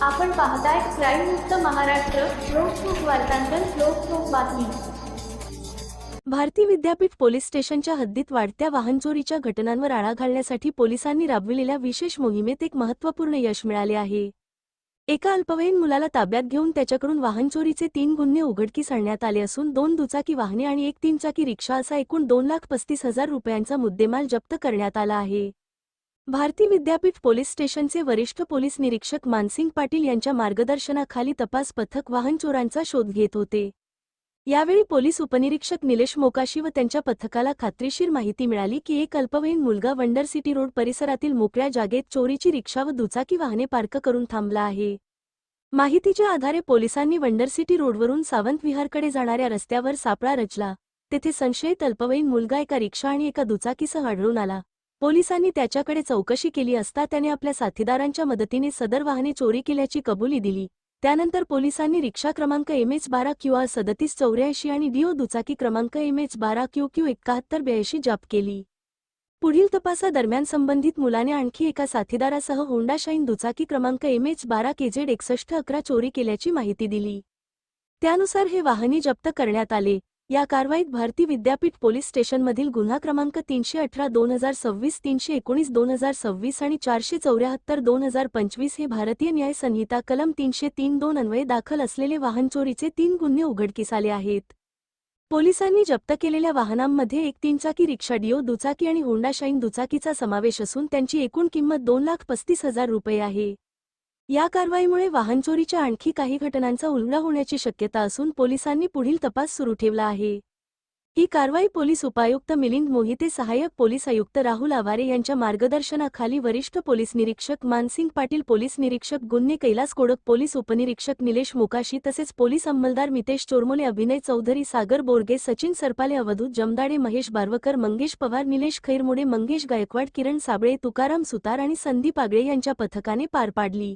आपण पाहताय क्राईम मुक्त महाराष्ट्र. लोकसुख वार्तांकन, लोकसुख बातमी. भारती विद्यापीठ पोलीस स्टेशनच्या हद्दीत वाढत्या वाहनचोरीच्या घटनांवर आळा घालण्यासाठी पोलिसांनी राबविलेल्या विशेष मोहिमेत एक महत्त्वपूर्ण यश मिळाले आहे. एका अल्पवयीन मुलाला ताब्यात घेऊन त्याच्याकडून वाहनचोरीचे 3 गुन्हे उघडकीस आणण्यात आले असून 2 दुचाकी वाहने आणि एक 3-चाकी रिक्षा असा एकूण 2,35,000 रुपयांचा मुद्देमाल जप्त करण्यात आला आहे. भारती विद्यापीठ पोलीस स्टेशनचे वरिष्ठ पोलीस निरीक्षक मानसिंग पाटील यांच्या मार्गदर्शनाखाली तपास पथक वाहनचोरांचा शोध घेत होते. यावेळी पोलीस उपनिरीक्षक निलेश मोकाशी व त्यांच्या पथकाला खात्रीशीर माहिती मिळाली की एक अल्पवयीन मुलगा वंडर सिटी रोड परिसरातील मोकळ्या जागेत चोरीची रिक्षा व दुचाकी वाहने पार्क करून थांबला आहे. माहितीच्या आधारे पोलिसांनी वंडर सिटी रोडवरून सावंत विहारकडे जाणाऱ्या रस्त्यावर सापळा रचला. तेथे संशयित अल्पवयीन मुलगा एका रिक्षा आणि एका दुचाकीसह आढळून आला. पोलिसांनी त्याच्याकडे चौकशी केली असता त्याने आपल्या साथीदारांच्या मदतीने सदर वाहने चोरी केल्याची कबुली दिली. त्यानंतर पोलिसांनी रिक्षा क्रमांक MH12QR 3784 आणि डिओ दुचाकी क्रमांक MH12QQ 7182 जप्त केली. पुढील तपासादरम्यान संबंधित मुलाने आणखी एका साथीदारासह होंडा शाईन दुचाकी क्रमांक MH12KZ 6111 चोरी केल्याची माहिती दिली. त्यानुसार हे वाहने जप्त करण्यात आले. या कारवाईत भारती विद्यापीठ पोलीस स्टेशनमधील गुन्हा क्रमांक 318/2026, 319/2026 आणि 474/2025 हे भारतीय न्याय संहिता कलम 303(2) अन्वये दाखल असलेले वाहनचोरीचे 3 गुन्हे उघडकीस आले आहेत. पोलिसांनी जप्त केलेल्या वाहनांमध्ये एक 3-चाकी रिक्षा, डिओ दुचाकी आणि होंडा शाईन दुचाकीचा समावेश असून त्यांची एकूण किंमत 2,35,000 रुपये आहे. या कारवाईमुळे वाहनचोरीच्या आणखी काही घटनांचा उलगडा होण्याची शक्यता असून पोलिसांनी पुढील तपास सुरू ठेवला आहे. ही कारवाई पोलीस उपायुक्त मिलिंद मोहिते, सहाय्यक पोलीस आयुक्त राहुल आवारे यांच्या मार्गदर्शनाखाली वरिष्ठ पोलीस निरीक्षक मानसिंग पाटील, पोलीस निरीक्षक गुन्हे कैलास कोडक, पोलीस उपनिरीक्षक निलेश मोकाशी तसेच पोलीस अंमलदार मितेश चोरमोले, अभिनय चौधरी, सागर बोरगे, सचिन सरपाले, अवधूत जमदाडे, महेश बारवकर, मंगेश पवार, निलेश खैरमोडे, मंगेश गायकवाड, किरण साबळे, तुकाराम सुतार आणि संदीप आगळे यांच्या पथकाने पार पाडली.